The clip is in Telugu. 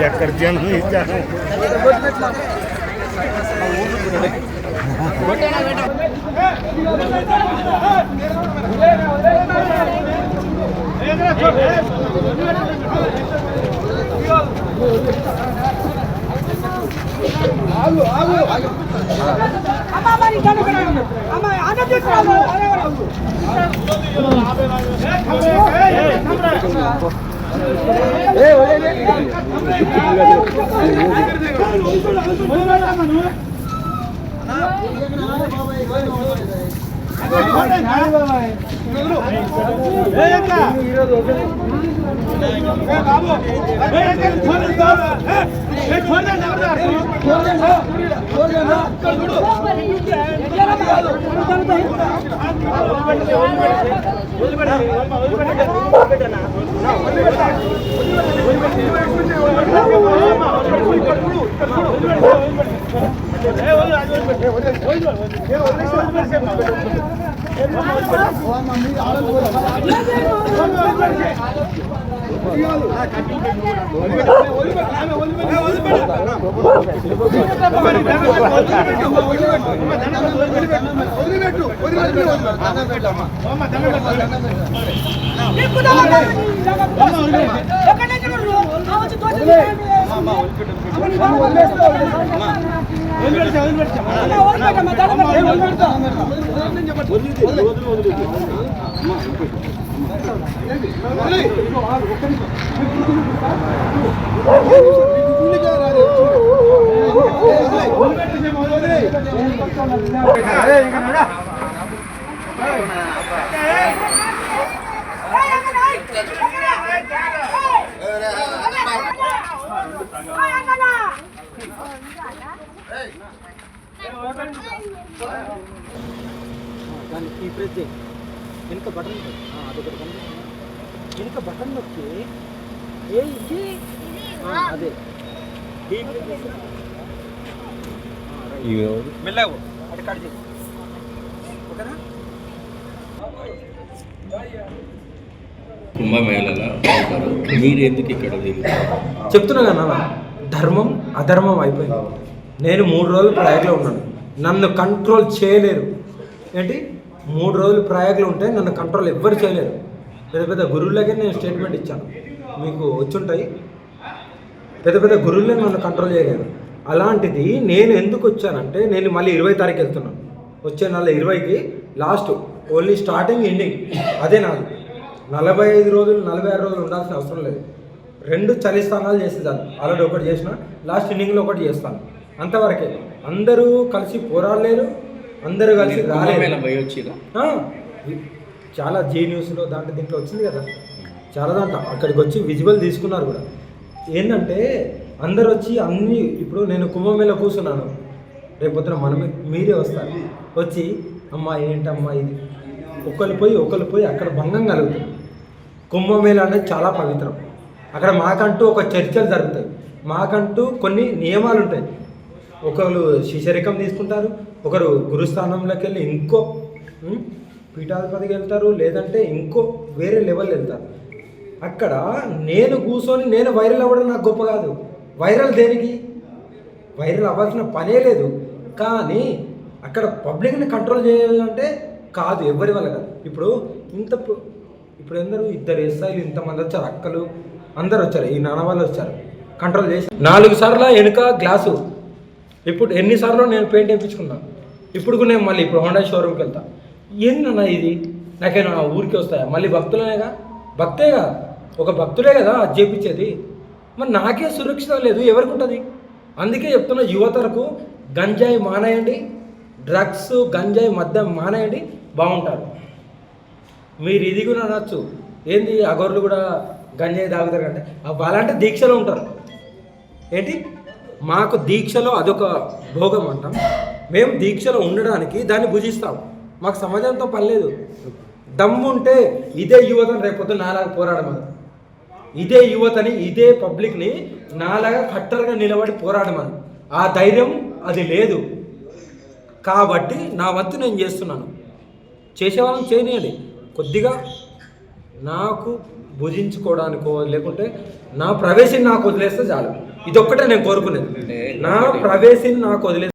ఎక్కడ జనం ఇచ్చాను వెనుక బటన్ అదొకటి కనిపిస్తుంది. వెనుక బటన్ నొక్కి ఇది అదే మెల్లగా అది కట్ చేసి ఓకేనా. కుంభమేళలో మీరు ఎందుకు ఇక్కడ చెప్తున్నా కదా, ధర్మం అధర్మం అయిపోయింది. నేను 3 రోజులు ప్రయాగ్లో ఉన్నాను, నన్ను కంట్రోల్ చేయలేరు. ఏంటి 3 రోజులు ప్రయాగ్లో ఉంటే నన్ను కంట్రోల్ ఎవ్వరు చేయలేరు. పెద్ద పెద్ద గురువులకే నేను స్టేట్మెంట్ ఇచ్చాను, మీకు వచ్చుంటాయి. పెద్ద పెద్ద గురువులే నన్ను కంట్రోల్ చేయలేరు. అలాంటిది నేను ఎందుకు వచ్చానంటే, నేను మళ్ళీ 20 తారీఖు వెళ్తున్నాను. వచ్చే నెల 20కి లాస్ట్, ఓన్లీ స్టార్టింగ్ ఎండింగ్ అదే నాది. 45 రోజులు 46 రోజులు ఉండాల్సిన అవసరం లేదు. 2 చలి స్థానాలు చేసేదాన్ని, ఆల్రెడీ ఒకటి చేసిన, లాస్ట్ ఇన్నింగ్లో ఒకటి చేస్తాను, అంతవరకే. అందరూ కలిసి పోరాడలేరు, అందరూ కలిసి రాలేదు. చాలా జీ న్యూస్లో దీంట్లో వచ్చింది కదా, చాలా దాంట్లో అక్కడికి వచ్చి విజువల్ తీసుకున్నారు కూడా. ఏంటంటే అందరు వచ్చి అన్నీ, ఇప్పుడు నేను కుంభమేళ కూర్చున్నాను, రేపొద్దున మీరే వస్తారు వచ్చి, అమ్మా ఏంటమ్మా ఇది, ఒకరు పోయి అక్కడ భంగం కలుగుతుంది. కుంభమేళ అనేది చాలా పవిత్రం. అక్కడ మాకంటూ ఒక చర్చలు జరుగుతాయి, మాకంటూ కొన్ని నియమాలు ఉంటాయి. ఒకరు శిశరికం తీసుకుంటారు, ఒకరు గురుస్థానంలోకి వెళ్ళి ఇంకో పీఠాధిపతికి వెళ్తారు, లేదంటే ఇంకో వేరే లెవెల్ వెళ్తారు. అక్కడ నేను కూర్చొని నేను వైరల్ అవ్వడం నాకు గొప్ప కాదు. వైరల్ దేనికి? వైరల్ అవ్వాల్సిన పనే లేదు. కానీ అక్కడ పబ్లిక్ని కంట్రోల్ చేయాలంటే కాదు, ఎవరి వల్ల కాదు. ఇప్పుడు ఇప్పుడు అందరూ 2 ఎస్ఐలు ఇంతమంది వచ్చారు, అక్కలు అందరు వచ్చారు, ఈ నాన్న వాళ్ళు వచ్చారు, కంట్రోల్ చేసి 4 సార్లు వెనుక గ్లాసు. ఇప్పుడు ఎన్నిసార్లు నేను పెయింట్ వేయించుకున్నాను. ఇప్పుడు నేను మళ్ళీ ఇప్పుడు హోండా షోరూమ్కి వెళ్తా. ఏంటన్నా ఇది, నాకేనా ఊరికి వస్తాయా? మళ్ళీ భక్తులనేగా, భక్తేగా, ఒక భక్తులే కదా అది చేపించేది. మరి నాకే సురక్షితం లేదు, ఎవరికి ఉంటుంది? అందుకే చెప్తున్నా, యువతరకు గంజాయి మానేయండి, డ్రగ్స్ గంజాయి మద్యం మానేయండి, బాగుంటారు. మీరు ఇది కూడా అనొచ్చు, ఏంది అగోర్లు కూడా గంజాయి తాగుతారు అంటే, వాళ్ళంటే దీక్షలో ఉంటారు. ఏంటి మాకు దీక్షలో అదొక భోగం అంటాం. మేము దీక్షలో ఉండడానికి దాన్ని భుజిస్తాం, మాకు సమాజంతో పని లేదు. దమ్ముంటే ఇదే యువతని రేపొద్దు నాలాగా పోరాడమని, ఇదే యువతని ఇదే పబ్లిక్ని నాలాగా కట్టరుగా నిలబడి పోరాడమని. ఆ ధైర్యం అది లేదు. కాబట్టి నా వంతు నేను చేస్తున్నాను. చేసేవాళ్ళని చేయనియండి, కొద్దిగా నాకు భుజించుకోవడానికో లేకుంటే నా ప్రవేశం నాకు వదిలేస్తే చాలు. ఇదొక్కటే నేను కోరుకునేది. నా ప్రవేశం నాకు వదిలేస్తే